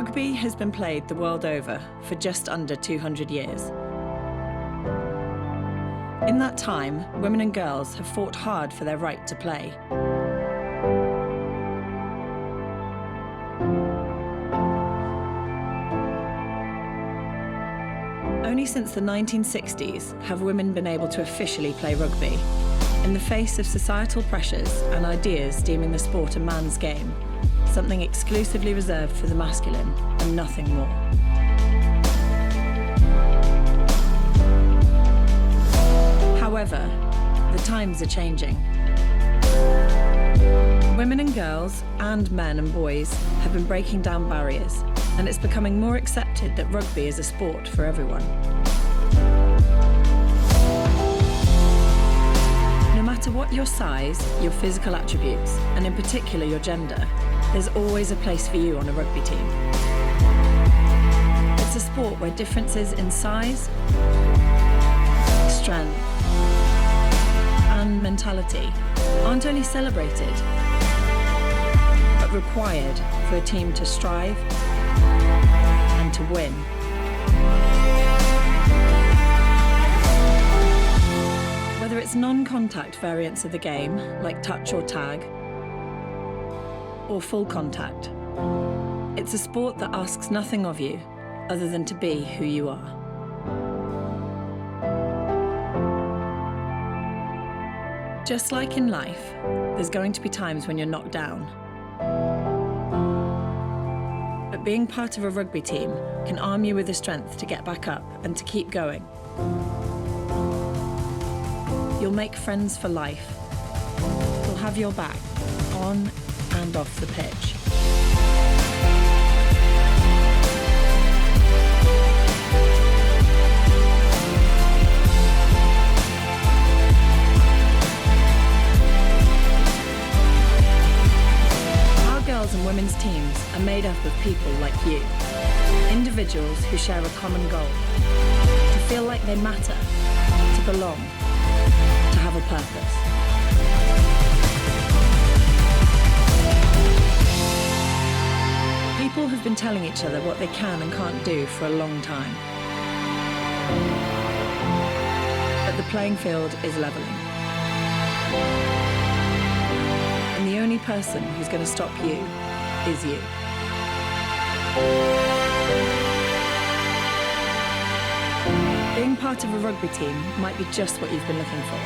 Rugby has been played the world over for just under 200 years. In that time, women and girls have fought hard for their right to play. Only since the 1960s have women been able to officially play rugby, in the face of societal pressures and ideas deeming the sport a man's game, something exclusively reserved for the masculine and nothing more. However, the times are changing. Women and girls, and men and boys, have been breaking down barriers, and it's becoming more accepted that rugby is a sport for everyone. No matter what your size, your physical attributes, and in particular your gender, there's always a place for you on a rugby team. It's a sport where differences in size, strength, and mentality aren't only celebrated, but required for a team to strive and to win. Whether it's non-contact variants of the game, like touch or tag, or full contact, it's a sport that asks nothing of you other than to be who you are. Just like in life, there's going to be times when you're knocked down. But being part of a rugby team can arm you with the strength to get back up and to keep going. You'll make friends for life. They'll have your back, on and off the pitch. Our girls and women's teams are made up of people like you, individuals who share a common goal, to feel like they matter, to belong, to have a purpose. People have been telling each other what they can and can't do for a long time. But the playing field is levelling. And the only person who's going to stop you is you. Being part of a rugby team might be just what you've been looking for.